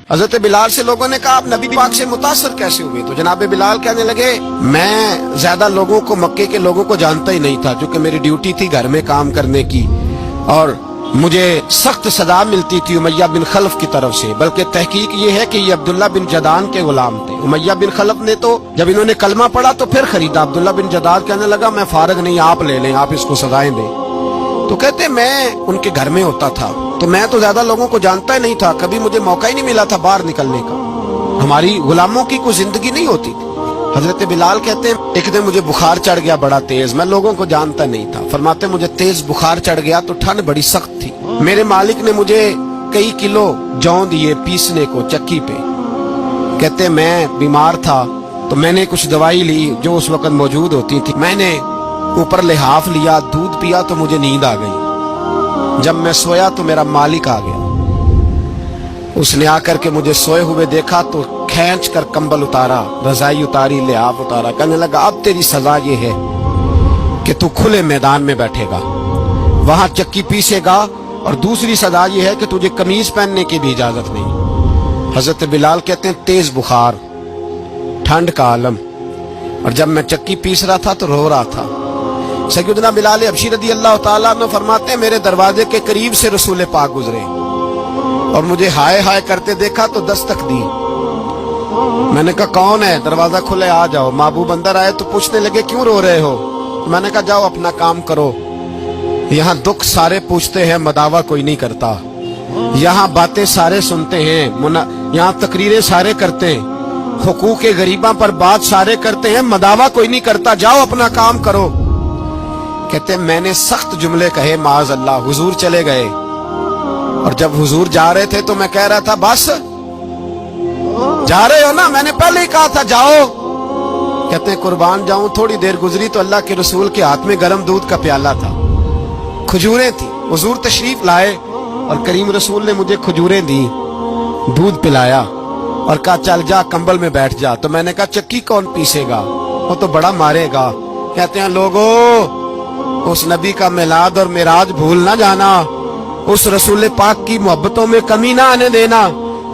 حضرت بلال سے لوگوں نے کہا آپ نبی پاک سے متاثر کیسے ہوئے؟ تو جناب بلال کہنے لگے میں زیادہ لوگوں کو، مکے کے لوگوں کو جانتا ہی نہیں تھا، چونکہ میری ڈیوٹی تھی گھر میں کام کرنے کی، اور مجھے سخت سزا ملتی تھی امیہ بن خلف کی طرف سے، بلکہ تحقیق یہ ہے کہ یہ عبداللہ بن جدعان کے غلام تھے۔ امیہ بن خلف نے تو جب انہوں نے کلمہ پڑھا تو پھر خریدا۔ عبداللہ بن جدعان کہنے لگا میں فارغ نہیں، آپ لے لیں، آپ اس کو سزائیں دیں۔ تو کہتے میں ان کے گھر میں ہوتا تھا تو میں تو زیادہ لوگوں کو جانتا ہی نہیں تھا، کبھی مجھے موقع ہی نہیں ملا تھا باہر نکلنے کا، ہماری غلاموں کی کوئی زندگی نہیں ہوتی تھی۔ حضرت بلال کہتے ہیں ایک دن مجھے بخار چڑھ گیا بڑا تیز، میں لوگوں کو جانتا نہیں تھا۔ فرماتے مجھے تیز بخار چڑھ گیا تو ٹھنڈ بڑی سخت تھی، میرے مالک نے مجھے کئی کلو جوں دیے پیسنے کو چکی پہ۔ کہتے میں بیمار تھا تو میں نے کچھ دوائی لی جو اس وقت موجود ہوتی تھی، میں نے اوپر لحاف لیا، دودھ پیا تو مجھے نیند آ گئی۔ جب میں سویا تو میرا مالک آ گیا، اس نے آ کر کے مجھے سوئے ہوئے دیکھا تو کھینچ کر کمبل اتارا، رضائی اتاری، لحاف اتارا، کہنے لگا اب تیری سزا یہ ہے کہ تو کھلے میدان میں بیٹھے گا، وہاں چکی پیسے گا، اور دوسری سزا یہ ہے کہ تجھے قمیض پہننے کی بھی اجازت نہیں۔ حضرت بلال کہتے ہیں تیز بخار، ٹھنڈ کا عالم، اور جب میں چکی پیس رہا تھا تو رو رہا تھا۔ سیدنا بلال حبشی رضی اللہ تعالیٰ عنہ فرماتے ہیں میرے دروازے کے قریب سے رسول پاک گزرے اور مجھے ہائے ہائے کرتے دیکھا تو دستک دی۔ میں نے کہا کون ہے؟ دروازہ کھلے، آ جاؤ۔ محبوب اندر آئے تو پوچھنے لگے کیوں رو رہے ہو؟ میں نے کہا جاؤ اپنا کام کرو، یہاں دکھ سارے پوچھتے ہیں، مداوع کوئی نہیں کرتا، یہاں باتیں سارے سنتے ہیں، یہاں تقریریں سارے کرتے ہیں، حقوق غریباں پر بات سارے کرتے ہیں، مداوع کوئی نہیں کرتا، جاؤ اپنا کام کرو۔ کہتے ہیں میں نے سخت جملے کہے، معاذ اللہ، حضور چلے گئے، اور جب حضور جا رہے تھے تو میں کہہ رہا تھا بس جا رہے ہو نا، میں نے پہلے ہی کہا تھا جاؤ۔ کہتے ہیں قربان جاؤں، تھوڑی دیر گزری تو اللہ کے رسول کے ہاتھ میں گرم دودھ کا پیالہ تھا، کھجوریں تھی، حضور تشریف لائے اور کریم رسول نے مجھے کھجوریں دی، دودھ پلایا اور کہا چل جا کمبل میں بیٹھ جا۔ تو میں نے کہا چکی کون پیسے گا؟ وہ تو بڑا مارے گا۔ کہتے ہیں لوگو اس نبی کا میلاد اور معراج بھول نہ جانا، اس رسول پاک کی محبتوں میں کمی نہ آنے دینا،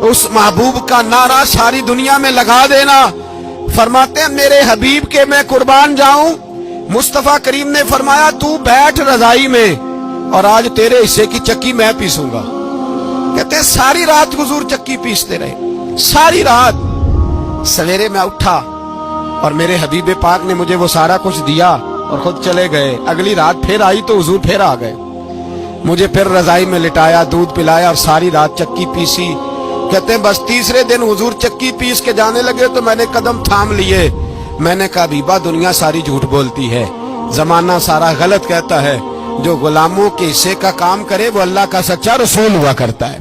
اس محبوب کا نعرہ ساری دنیا میں لگا دینا۔ فرماتے ہیں میرے حبیب کے میں قربان جاؤں، مصطفیٰ کریم نے فرمایا تو بیٹھ رضائی میں اور آج تیرے حصے کی چکی میں پیسوں گا۔ کہتے ہیں ساری رات حضور چکی پیستے رہے، ساری رات۔ سویرے میں اٹھا اور میرے حبیب پاک نے مجھے وہ سارا کچھ دیا اور خود چلے گئے۔ اگلی رات پھر آئی تو حضور پھر آ گئے، مجھے پھر رضائی میں لٹایا، دودھ پلایا اور ساری رات چکی پیسی۔ کہتے ہیں بس تیسرے دن حضور چکی پیس کے جانے لگے تو میں نے قدم تھام لیے، میں نے کہا حبیبہ دنیا ساری جھوٹ بولتی ہے، زمانہ سارا غلط کہتا ہے، جو غلاموں کے حصے کا کام کرے وہ اللہ کا سچا رسول ہوا کرتا ہے۔